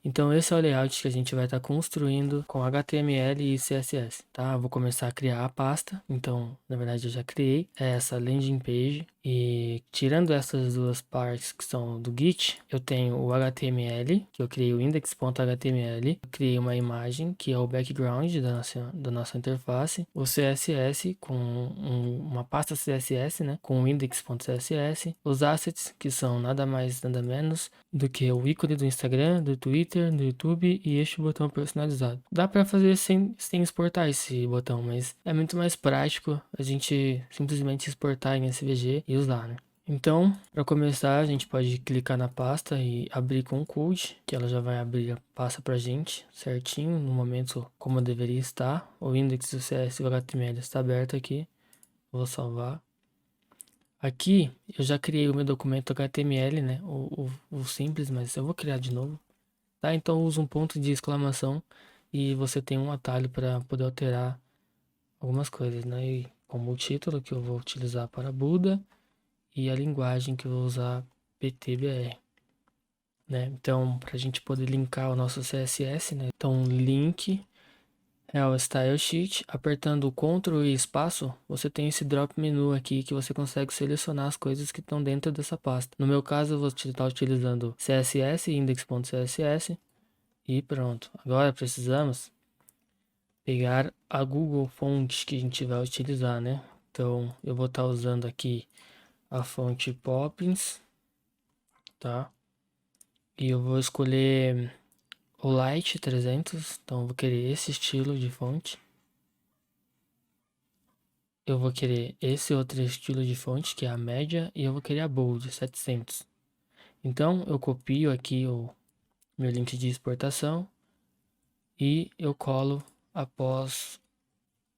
Então esse é o layout que a gente vai estar construindo com HTML e CSS, tá? Eu vou começar a criar a pasta, então na verdade eu já criei essa landing page e tirando essas duas partes que são do Git, eu tenho o HTML, que eu criei o index.html, eu criei uma imagem que é o background da nossa interface, o CSS com uma pasta CSS, né, com o index.css, os assets, que são nada mais nada menos do que o ícone do Instagram, do Twitter, do YouTube e este botão personalizado. Dá para fazer sem exportar esse botão, mas é muito mais prático a gente simplesmente exportar em SVG e usar, né? Então, para começar, a gente pode clicar na pasta e abrir com o code, que ela já vai abrir a pasta para a gente certinho, no momento como deveria estar. O index do CS e o HTML está aberto aqui. Vou salvar. Aqui eu já criei o meu documento HTML, né? O simples, mas eu vou criar de novo. Tá? Então eu uso um ponto de exclamação e você tem um atalho para poder alterar algumas coisas, né? E como o título que eu vou utilizar para Buda e a linguagem que eu vou usar PTBR, né? Então para a gente poder linkar o nosso CSS, né? Então link é o Style Sheet, apertando o Ctrl e espaço, você tem esse drop menu aqui que você consegue selecionar as coisas que estão dentro dessa pasta. No meu caso, eu vou estar utilizando CSS, index.css e pronto. Agora precisamos pegar a Google Fonts que a gente vai utilizar, né? Então, eu vou estar usando aqui a fonte Poppins, tá? E eu vou escolher o Light 300, então eu vou querer esse estilo de fonte. Eu vou querer esse outro estilo de fonte, que é a média, e eu vou querer a bold, 700. Então, eu copio aqui o meu link de exportação e eu colo após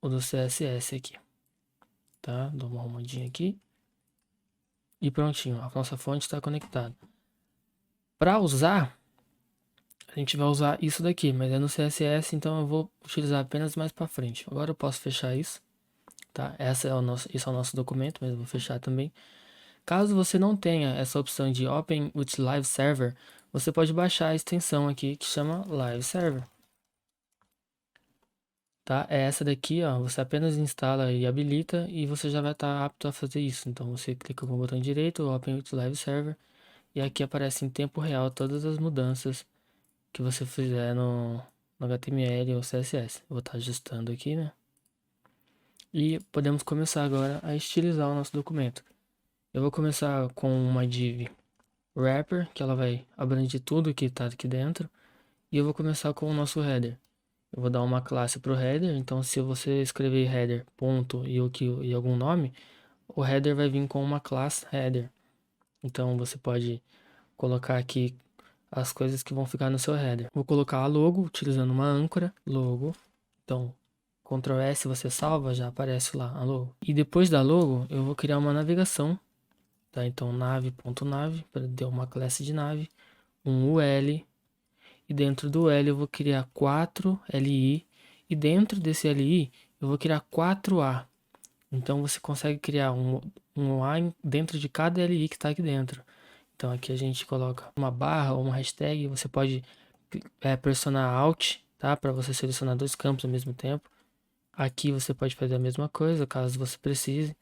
o do CSS aqui, tá? Dou uma arrumadinha aqui e prontinho, a nossa fonte está conectada. Para usar, a gente vai usar isso daqui, mas é no CSS, então eu vou utilizar apenas mais para frente. Agora eu posso fechar isso, tá? Esse é o nosso documento, mas eu vou fechar também. Caso você não tenha essa opção de Open with Live Server, você pode baixar a extensão aqui que chama Live Server. Tá? É essa daqui, ó, você apenas instala e habilita e você já vai estar apto a fazer isso. Então você clica com o botão direito, Open with Live Server, e aqui aparece em tempo real todas as mudanças que você fizer no HTML ou CSS. Eu vou estar ajustando aqui, né? E podemos começar agora a estilizar o nosso documento. Eu vou começar com uma div wrapper, que ela vai abranger tudo que está aqui dentro. E eu vou começar com o nosso header. Eu vou dar uma classe para o header, então se você escrever header, ponto e algum nome, o header vai vir com uma classe header. Então você pode colocar aqui as coisas que vão ficar no seu header. Vou colocar a logo, utilizando uma âncora, logo. Então, Ctrl S você salva, já aparece lá a logo. E depois da logo, eu vou criar uma navegação. Tá? Então, nave.nave, para dar uma classe de nave, um UL, e dentro do L eu vou criar 4 LI, e dentro desse LI eu vou criar 4A. Então, você consegue criar um A dentro de cada LI que está aqui dentro. Então, aqui a gente coloca uma barra ou uma hashtag, você pode pressionar Alt, tá? Para você selecionar dois campos ao mesmo tempo. Aqui você pode fazer a mesma coisa, caso você precise.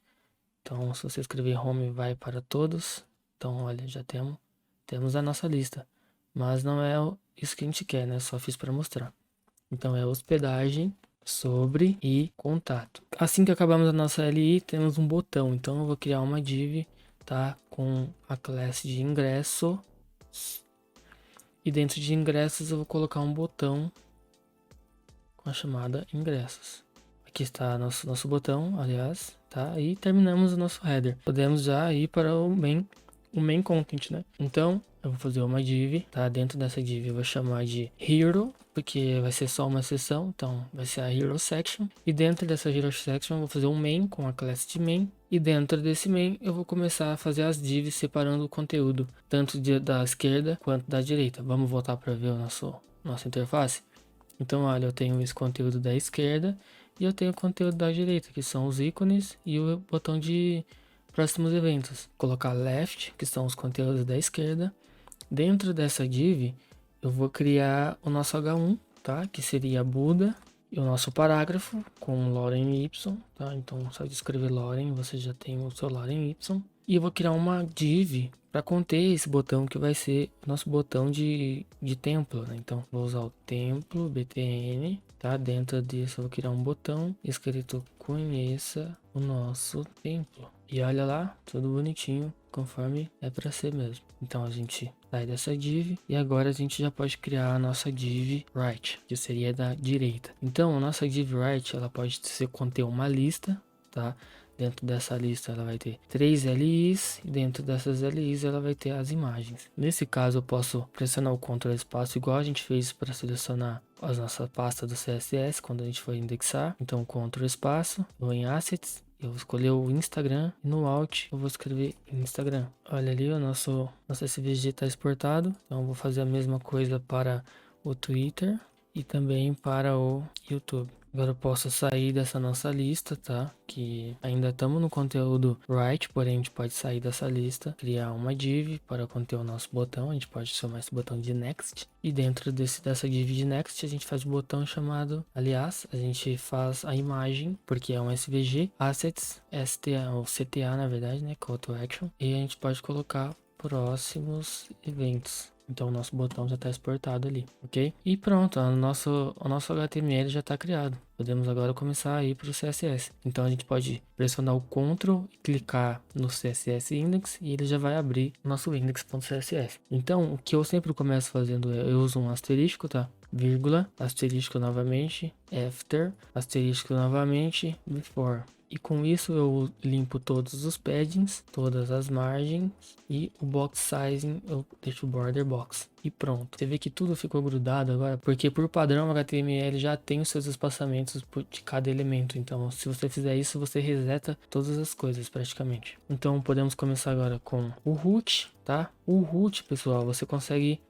Então, se você escrever home, vai para todos. Então, olha, já temos a nossa lista. Mas não é isso que a gente quer, né? Só fiz para mostrar. Então, é hospedagem, sobre e contato. Assim que acabamos a nossa LI, temos um botão. Então, eu vou criar uma div, tá? Com a classe de ingresso. E dentro de ingressos, eu vou colocar um botão com a chamada ingressos. Aqui está nosso botão, aliás, tá? E terminamos o nosso header. Podemos já ir para o main content, né? Então, eu vou fazer uma div, tá? Dentro dessa div eu vou chamar de hero, porque vai ser só uma seção, então vai ser a hero section. E dentro dessa hero section eu vou fazer um main com a classe de main. E dentro desse main eu vou começar a fazer as divs separando o conteúdo, tanto da esquerda quanto da direita. Vamos voltar para ver nossa interface? Então, olha, eu tenho esse conteúdo da esquerda e eu tenho o conteúdo da direita, que são os ícones e o botão de próximos eventos. Colocar left, que são os conteúdos da esquerda. Dentro dessa div, eu vou criar o nosso H1, tá? Que seria Buda. E o nosso parágrafo com Loren Y, tá? Então, só de escrever Loren, você já tem o seu Loren Y. E eu vou criar uma div para conter esse botão que vai ser o nosso botão de templo, né? Então, vou usar o templo btn, tá? Dentro disso, eu vou criar um botão escrito conheça o nosso templo. E olha lá, tudo bonitinho, conforme é para ser mesmo. Então, a gente sai dessa div e agora a gente já pode criar a nossa div right, que seria da direita. Então, a nossa div right, ela pode conter uma lista, tá? Dentro dessa lista ela vai ter 3 LIs e dentro dessas LIs ela vai ter as imagens. Nesse caso eu posso pressionar o Ctrl espaço igual a gente fez para selecionar a nossa pasta do CSS quando a gente for indexar. Então Ctrl espaço, vou em Assets, eu vou escolher o Instagram e no Alt eu vou escrever Instagram. Olha ali, o nosso SVG está exportado. Então eu vou fazer a mesma coisa para o Twitter e também para o YouTube. Agora eu posso sair dessa nossa lista, tá? Que ainda estamos no conteúdo right, porém a gente pode sair dessa lista, criar uma div para conter o nosso botão. A gente pode chamar esse botão de next. E dentro dessa div de next a gente faz um botão chamado, aliás, a gente faz a imagem, porque é um SVG, assets, STA, ou CTA na verdade, né? Call to action. E a gente pode colocar próximos eventos. Então o nosso botão já está exportado ali, ok? E pronto, o nosso HTML já está criado. Podemos agora começar a ir para o CSS. Então a gente pode pressionar o Ctrl e clicar no CSS Index e ele já vai abrir o nosso index.css. Então o que eu sempre começo fazendo é, eu uso um asterisco, tá? Vírgula, asterisco novamente, after, asterisco novamente, before. E com isso eu limpo todos os paddings, todas as margens e o box sizing eu deixo o border box. E pronto. Você vê que tudo ficou grudado agora, porque por padrão o HTML já tem os seus espaçamentos de cada elemento. Então se você fizer isso, você reseta todas as coisas praticamente. Então podemos começar agora com o root, tá? O root, pessoal, você consegue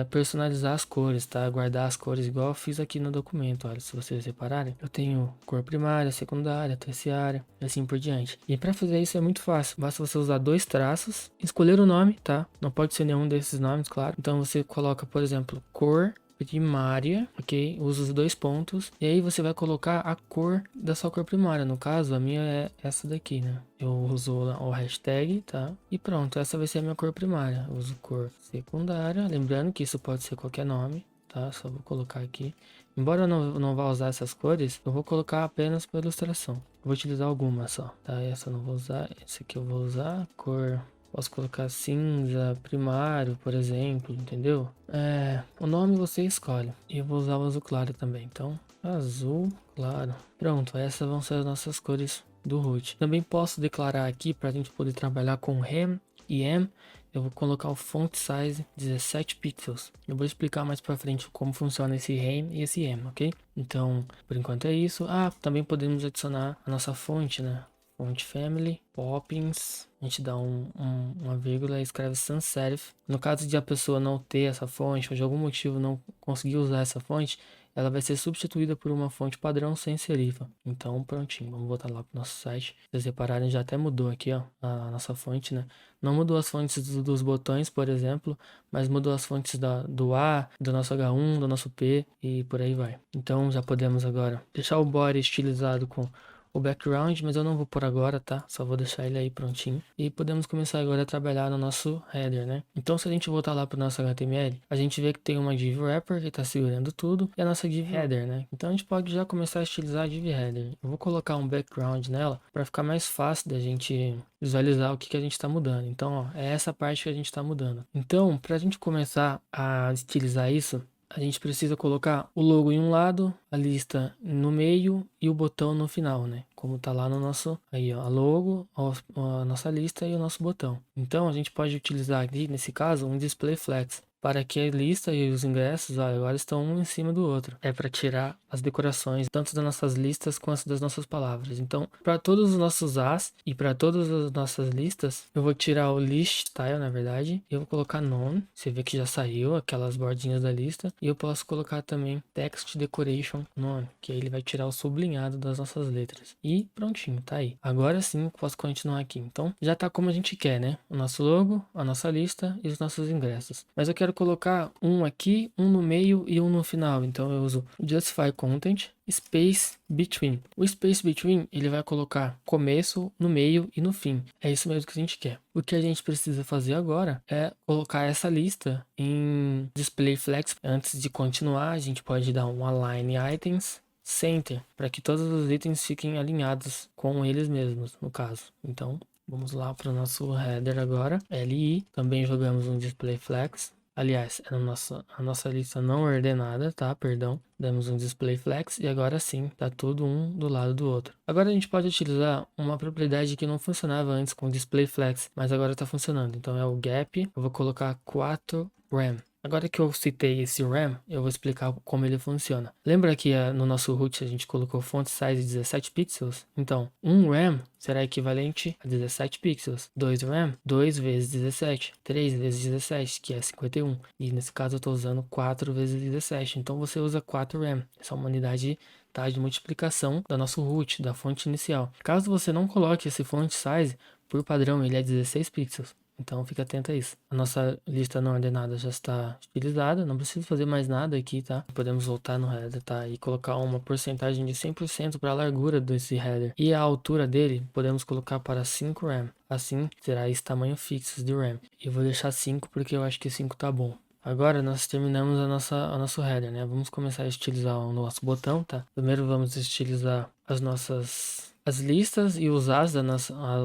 personalizar as cores, tá? Guardar as cores igual eu fiz aqui no documento. Olha, se vocês repararem, eu tenho cor primária, secundária, terciária e assim por diante. E para fazer isso é muito fácil. Basta você usar dois traços, escolher o nome, tá? Não pode ser nenhum desses nomes, claro. Então você coloca, por exemplo, cor primária, ok? Usa os dois pontos e aí você vai colocar a cor da sua cor primária. No caso, a minha é essa daqui, né? Eu uso o hashtag, tá? E pronto, essa vai ser a minha cor primária. Eu uso cor secundária, lembrando que isso pode ser qualquer nome, tá? Só vou colocar aqui. Embora eu não vá usar essas cores, eu vou colocar apenas para ilustração. Eu vou utilizar algumas só, tá? Essa eu não vou usar, esse aqui eu vou usar, cor... Posso colocar cinza, primário, por exemplo, entendeu? O nome você escolhe. E eu vou usar o azul claro também. Então, azul claro. Pronto, essas vão ser as nossas cores do root. Também posso declarar aqui para a gente poder trabalhar com rem e em. Eu vou colocar o font size 17 pixels. Eu vou explicar mais para frente como funciona esse rem e esse em, ok? Então, por enquanto é isso. Também podemos adicionar a nossa fonte, né? Font family, Poppins, a gente dá uma vírgula e escreve sans serif. No caso de a pessoa não ter essa fonte ou de algum motivo não conseguir usar essa fonte, ela vai ser substituída por uma fonte padrão sem serifa. Então prontinho, vamos voltar lá pro nosso site. Vocês repararem, já até mudou aqui, ó, a nossa fonte, né? Não mudou as fontes dos botões, por exemplo, mas mudou as fontes do A, do nosso H1, do nosso P e por aí vai. Então já podemos agora deixar o body estilizado com o background, mas eu não vou por agora, tá? Só vou deixar ele aí prontinho. E podemos começar agora a trabalhar no nosso header, né? Então, se a gente voltar lá pro nosso HTML, a gente vê que tem uma div wrapper que tá segurando tudo e a nossa div header, né? Então, a gente pode já começar a estilizar a div header. Eu vou colocar um background nela para ficar mais fácil da gente visualizar o que a gente está mudando. Então, ó, é essa parte que a gente está mudando. Então, para a gente começar a estilizar isso, a gente precisa colocar o logo em um lado, a lista no meio e o botão no final, né? Como tá lá no nosso, aí ó, a logo, a nossa lista e o nosso botão. Então a gente pode utilizar aqui, nesse caso, um display flex, para que a lista e os ingressos agora estão um em cima do outro. É para tirar as decorações, tanto das nossas listas quanto das nossas palavras. Então, para todos os nossos as e para todas as nossas listas, eu vou tirar o list style, na verdade, e eu vou colocar none. Você vê que já saiu aquelas bordinhas da lista. E eu posso colocar também text decoration none, que aí ele vai tirar o sublinhado das nossas letras. E prontinho, tá aí. Agora sim, eu posso continuar aqui. Então, já tá como a gente quer, né? O nosso logo, a nossa lista e os nossos ingressos. Mas eu quero quero colocar um aqui, um no meio e um no final. Então eu uso justify content space between. O space between ele vai colocar começo, no meio e no fim. É isso mesmo que a gente quer. O que a gente precisa fazer agora é colocar essa lista em display flex. Antes de continuar, a gente pode dar um align items center para que todos os itens fiquem alinhados com eles mesmos, no caso. Então vamos lá para o nosso header agora, li, também jogamos um display flex. Aliás, a nossa lista não ordenada, tá? Perdão. Damos um display flex e agora sim, tá tudo um do lado do outro. Agora a gente pode utilizar uma propriedade que não funcionava antes com display flex, mas agora tá funcionando. Então é o gap, eu vou colocar 4 rem. Agora que eu citei esse RAM, eu vou explicar como ele funciona. Lembra que no nosso root a gente colocou font size 17 pixels? Então, 1 RAM será equivalente a 17 pixels. 2 RAM, 2 vezes 17. 3 vezes 17, que é 51. E nesse caso eu estou usando 4 vezes 17. Então você usa 4 RAM. Essa é uma unidade de multiplicação da nosso root, da fonte inicial. Caso você não coloque esse font size, por padrão ele é 16 pixels. Então fica atento a isso. A nossa lista não ordenada já está estilizada, não preciso fazer mais nada aqui, tá? Podemos voltar no header, tá? E colocar uma porcentagem de 100% para a largura desse header. E a altura dele, podemos colocar para 5 RAM. Assim, terá esse tamanho fixo de RAM. Eu vou deixar 5 porque eu acho que 5 tá bom. Agora nós terminamos a nosso header, né? Vamos começar a estilizar o nosso botão, tá? Primeiro vamos estilizar as listas e os as,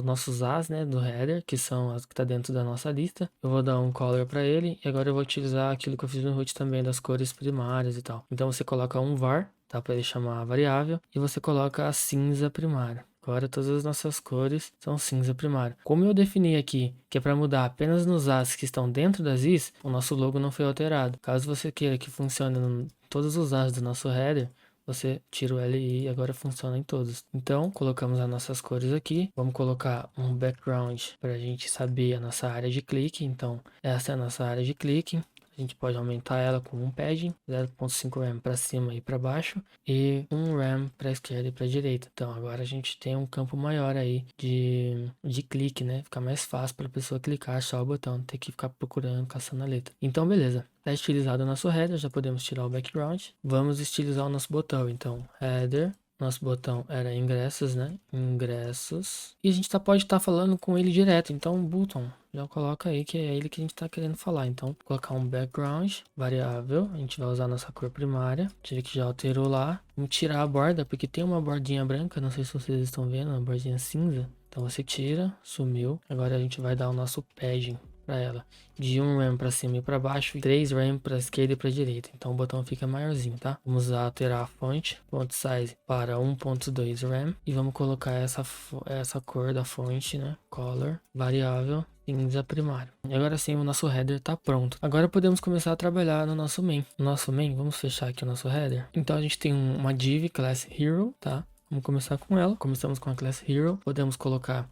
nossos as, né, do header, que são as que tá dentro da nossa lista. Eu vou dar um color para ele e agora eu vou utilizar aquilo que eu fiz no root também, das cores primárias e tal. Então você coloca um var, tá, para ele chamar a variável, e você coloca a cinza primária. Agora todas as nossas cores são cinza primário. Como eu defini aqui que é para mudar apenas nos as que estão dentro das is, o nosso logo não foi alterado. Caso você queira que funcione em todos os as do nosso header, você tira o LI e agora funciona em todos. Então, colocamos as nossas cores aqui. Vamos colocar um background para a gente saber a nossa área de clique. Então, essa é a nossa área de clique. A gente pode aumentar ela com um padding, 0.5 RAM para cima e para baixo e 1 RAM para a esquerda e para a direita. Então agora a gente tem um campo maior aí de clique, né? Fica mais fácil para a pessoa clicar, achar o botão, não ter que ficar procurando, caçando a letra. Então beleza, está estilizado o nosso header, já podemos tirar o background. Vamos estilizar o nosso botão, então header. Nosso botão era ingressos, né? Ingressos. E a gente pode estar falando com ele direto. Então, button, já coloca aí que é ele que a gente está querendo falar. Então, vou colocar um background variável. A gente vai usar a nossa cor primária. Tive que já alterou lá. Vamos tirar a borda, porque tem uma bordinha branca. Não sei se vocês estão vendo, uma bordinha cinza. Então, você tira, sumiu. Agora a gente vai dar o nosso padding para ela, de 1 RAM para cima e para baixo, e 3 RAM para esquerda e para direita. Então o botão fica maiorzinho, tá? Vamos alterar a fonte, font size para 1.2 RAM e vamos colocar essa cor da fonte, né? Color, variável, cinza primário. E agora sim o nosso header tá pronto. Agora podemos começar a trabalhar no nosso main. No nosso main, vamos fechar aqui o nosso header. Então a gente tem uma div class hero, tá? Vamos começar com ela. Começamos com a class hero. Podemos colocar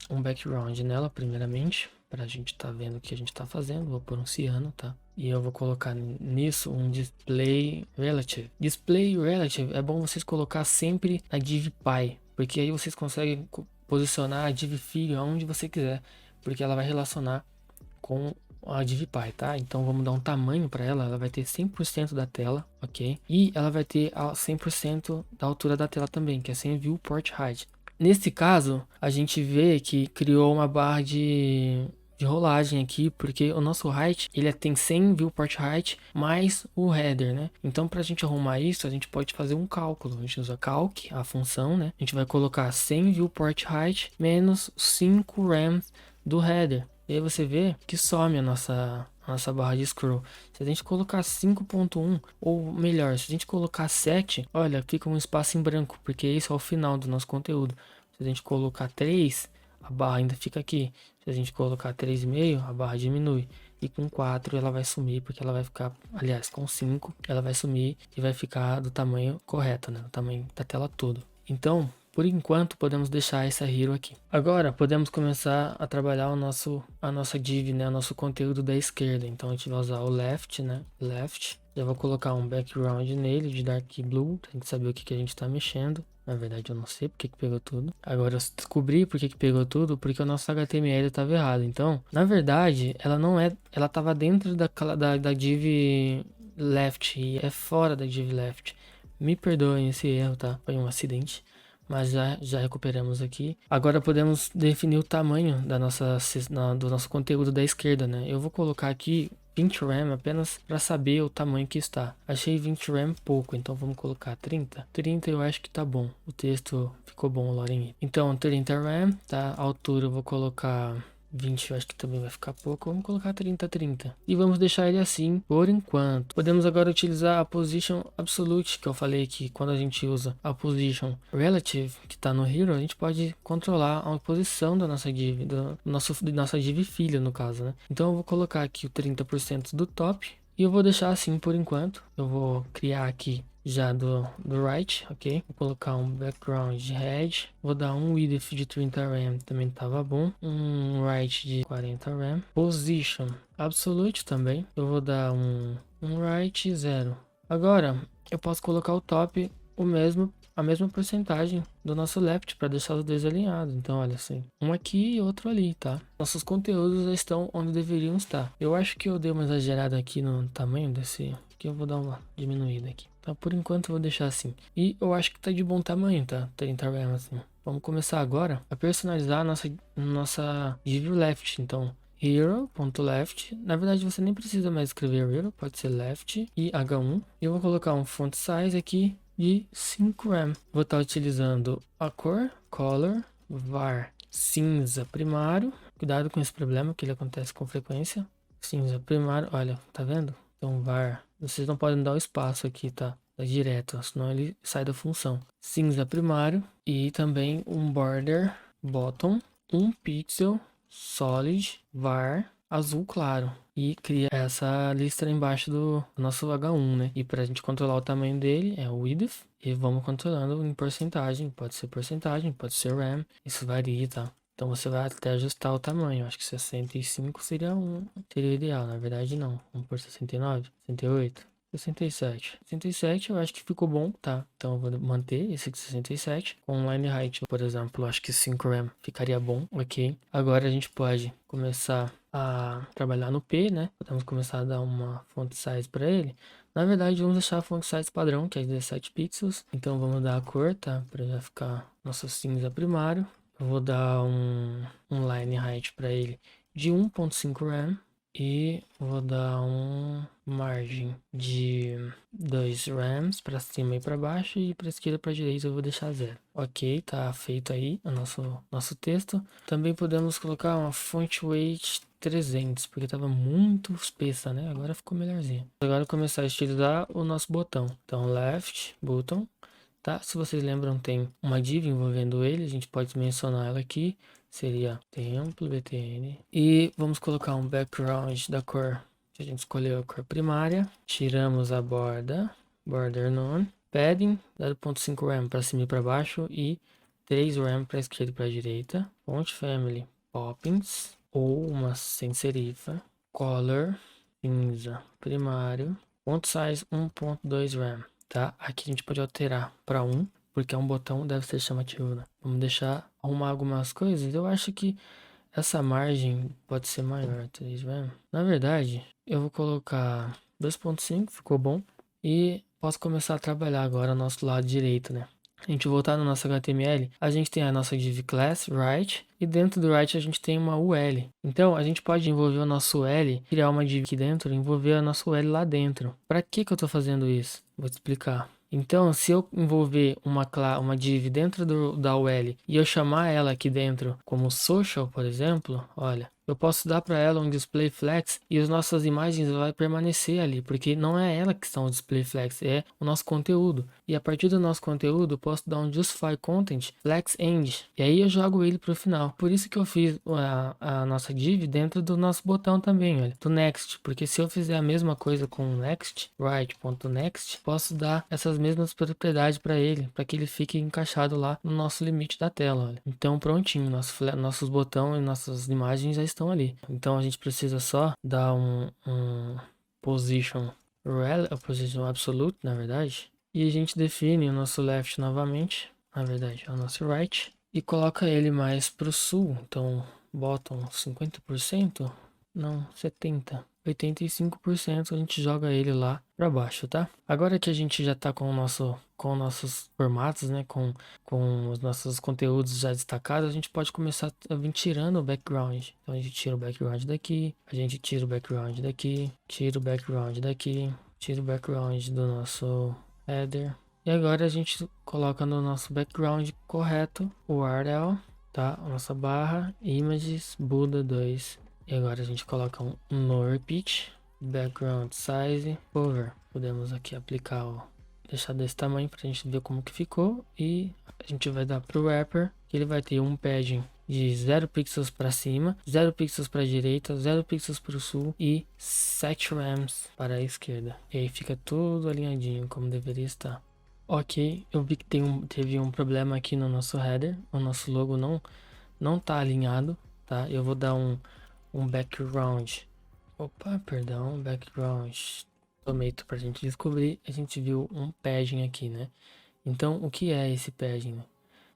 um background nela primeiramente, para a gente tá vendo o que a gente tá fazendo. Vou pôr um ciano, tá? E eu vou colocar nisso um display relative. Display relative é bom vocês colocar sempre na div py, porque aí vocês conseguem posicionar a div figure aonde você quiser, porque ela vai relacionar com a div py, tá? Então vamos dar um tamanho para ela. Ela vai ter 100% da tela, ok? E ela vai ter a 100% da altura da tela também, que é sem viewport height. Nesse caso, a gente vê que criou uma barra de rolagem aqui, porque o nosso height, ele tem 100 viewport height mais o header, né? Então, para a gente arrumar isso, a gente pode fazer um cálculo. A gente usa calc, a função, né? A gente vai colocar 100 viewport height menos 5 RAM do header. E aí você vê que some a nossa barra de scroll. Se a gente colocar 5.1, ou melhor, se a gente colocar 7, olha, fica um espaço em branco, porque esse é o final do nosso conteúdo. Se a gente colocar 3, a barra ainda fica aqui. Se a gente colocar 3,5, a barra diminui. E com 4 ela vai sumir, porque ela vai ficar, aliás, com 5 ela vai sumir e vai ficar do tamanho correto, né? Do tamanho da tela toda. Então, por enquanto, podemos deixar essa hero aqui. Agora, podemos começar a trabalhar a nossa div, né? O nosso conteúdo da esquerda. Então, a gente vai usar o left, né? Left. Já vou colocar um background nele de dark blue, pra gente saber o que a gente tá mexendo. Na verdade, eu não sei porque que pegou tudo. Agora eu descobri porque que pegou tudo, porque o nosso HTML estava errado. Então, na verdade, ela não é, ela estava dentro da div left e é fora da div left. Me perdoem esse erro, tá? Foi um acidente, mas já recuperamos aqui. Agora podemos definir o tamanho do nosso conteúdo da esquerda, né? Eu vou colocar aqui 20 RAM apenas para saber o tamanho que está. Achei 20 RAM pouco, então vamos colocar 30. 30 eu acho que tá bom. O texto ficou bom, Loren. Então 30 RAM, tá? A altura eu vou colocar 20, eu acho que também vai ficar pouco. Vamos colocar 30, 30. E vamos deixar ele assim por enquanto. Podemos agora utilizar a Position Absolute, que eu falei que quando a gente usa a Position Relative, que está no Hero, a gente pode controlar a posição da nossa div, da nossa div filha, no caso, né? Então eu vou colocar aqui o 30% do top. E eu vou deixar assim por enquanto. Eu vou criar aqui já do right, ok? Vou colocar um background de red. Vou dar um width de 30 RAM, também tava bom. Um right de 40 RAM. Position absolute também. Eu vou dar um right 0. Agora, eu posso colocar o top a mesma porcentagem do nosso left para deixar os dois alinhados. Então, olha assim, um aqui e outro ali, tá? Nossos conteúdos já estão onde deveriam estar. Eu acho que eu dei uma exagerada aqui no tamanho desse. Aqui eu vou dar uma diminuída aqui. Tá, por enquanto eu vou deixar assim. E eu acho que tá de bom tamanho, tá? 30 RAM assim. Vamos começar agora a personalizar a nossa div left. Então, hero.left. Na verdade, você nem precisa mais escrever hero, pode ser left e H1. E eu vou colocar um font size aqui de 5 RAM. Vou estar utilizando a cor, color, var cinza primário. Cuidado com esse problema que ele acontece com frequência. Cinza primário, olha, tá vendo? Então var, vocês não podem dar o espaço aqui, tá? É direto, senão ele sai da função. Cinza primário e também um border bottom, 1 pixel solid var azul claro e cria essa lista embaixo do nosso H1, né? E para a gente controlar o tamanho dele é o width e vamos controlando em porcentagem, pode ser RAM, isso varia, tá? Então você vai até ajustar o tamanho. Acho que 65 seria ideal, na verdade não. Vamos por 69, 68, 67. 67 eu acho que ficou bom, tá? Então eu vou manter esse 67. Com line height, por exemplo, eu acho que 5 RAM ficaria bom, ok? Agora a gente pode começar a trabalhar no P, né? Podemos começar a dar uma font size para ele. Na verdade, vamos deixar a font size padrão, que é 17 pixels. Então vamos dar a cor, tá? Para já ficar nosso cinza primário. Eu vou dar um line height para ele de 1.5 RAM. E vou dar um margem de 2 RAMs para cima e para baixo e para esquerda e para direita eu vou deixar 0. Ok, tá feito aí o nosso texto. Também podemos colocar uma font weight 300, porque estava muito espessa, né? Agora ficou melhorzinho. Agora começar a estilizar o nosso botão. Então left button, tá? Se vocês lembram, tem uma div envolvendo ele, a gente pode mencionar ela aqui. Seria templo btn. E vamos colocar um background da cor que a gente escolheu, a cor primária. Tiramos a border none. Padding, 0.5 RAM para cima e para baixo e 3 RAM para esquerda e para direita. Font family, Poppins ou uma sem serifa. Color, cinza primário. Font size 1.2 RAM, tá? Aqui a gente pode alterar para 1. Porque é um botão, deve ser chamativo, né? Vamos deixar arrumar algumas coisas. Eu acho que essa margem pode ser maior, 3 RAM. Na verdade, eu vou colocar 2.5, ficou bom. E posso começar a trabalhar agora no nosso lado direito, né? A gente voltar no nosso HTML, a gente tem a nossa div class, right, e dentro do right a gente tem uma UL. Então, a gente pode envolver o nosso UL, criar uma div aqui dentro e envolver a nossa UL lá dentro. Para que eu estou fazendo isso? Vou te explicar. Então, se eu envolver uma div dentro da UL e eu chamar ela aqui dentro como social, por exemplo, olha, eu posso dar para ela um display flex e as nossas imagens vai permanecer ali, porque não é ela que está o display flex, é o nosso conteúdo. E a partir do nosso conteúdo, eu posso dar um justify content flex end, e aí eu jogo ele para o final. Por isso que eu fiz a nossa div dentro do nosso botão também, olha, do next, porque se eu fizer a mesma coisa com o next, right.next, posso dar essas mesmas propriedades para ele, para que ele fique encaixado lá no nosso limite da tela, olha. Então prontinho, nossos botões e nossas imagens já estão ali. Então a gente precisa só dar um position a position absolute, na verdade. E a gente define o nosso left novamente, na verdade é o nosso right, e coloca ele mais pro sul. Então bottom 50%, não, 70%. 85% a gente joga ele lá para baixo, tá? Agora que a gente já tá com nossos formatos, né, com os nossos conteúdos já destacados, a gente pode começar a vir tirando o background. Então a gente tira o background daqui, a gente tira o background daqui, tira o background daqui, tira o background do nosso header. E agora a gente coloca no nosso background correto o URL, tá? A nossa barra, images, Buda 2. E agora a gente coloca um no repeat, background size, cover. Podemos aqui aplicar deixar desse tamanho para a gente ver como que ficou. E a gente vai dar pro wrapper, que ele vai ter um padding de 0 pixels para cima, 0 pixels para a direita, 0 pixels para o sul e 7 rams para a esquerda. E aí fica tudo alinhadinho como deveria estar. Ok, eu vi que teve um problema aqui no nosso header, o nosso logo não tá alinhado, tá? Eu vou dar um background. Opa, perdão, background tomato pra gente descobrir. A gente viu um padding aqui, né? Então, o que é esse padding?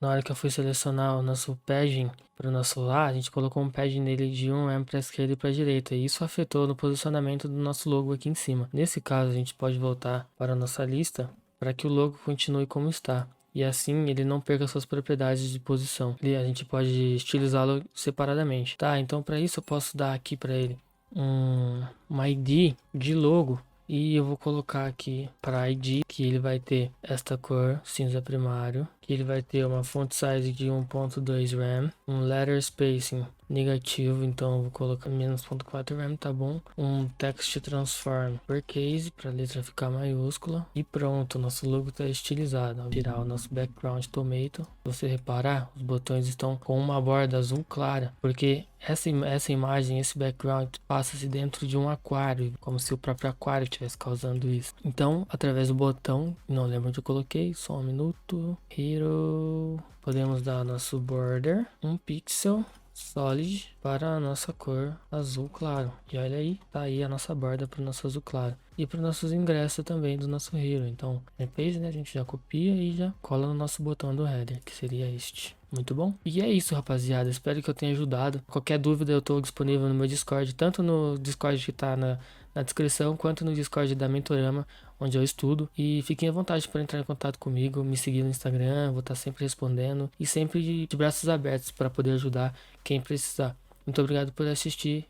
Na hora que eu fui selecionar o nosso padding para o nosso lá, a gente colocou um padding nele de 1 rem para a esquerda e para a direita. E isso afetou no posicionamento do nosso logo aqui em cima. Nesse caso, a gente pode voltar para a nossa lista para que o logo continue como está. E assim ele não perca suas propriedades de posição. E a gente pode estilizá-lo separadamente. Tá, então para isso eu posso dar aqui para ele uma ID de logo. E eu vou colocar aqui para ID que ele vai ter esta cor cinza primário, que ele vai ter uma font size de 1.2 rem, um letter spacing negativo, então eu vou colocar -0.4 rem, tá bom? Um text transform uppercase para a letra ficar maiúscula e pronto, nosso logo está estilizado. Vou tirar o nosso background tomato. Se você reparar, os botões estão com uma borda azul clara, porque essa imagem, esse background passa-se dentro de um aquário, como se o próprio aquário estivesse causando isso. Então, através do botão, não lembro onde eu coloquei, só um minuto, Hero, podemos dar nosso border, um pixel solid para a nossa cor azul claro. E olha aí, tá aí a nossa borda para o nosso azul claro. E para os nossos ingressos também do nosso hero. Então, depois, né, a gente já copia e já cola no nosso botão do header, que seria este. Muito bom? E é isso, rapaziada. Espero que eu tenha ajudado. Qualquer dúvida eu estou disponível no meu Discord, tanto no Discord que está na descrição, quanto no Discord da Mentorama, onde eu estudo. E fiquem à vontade para entrar em contato comigo, me seguir no Instagram, vou estar sempre respondendo e sempre de braços abertos para poder ajudar quem precisar. Muito obrigado por assistir.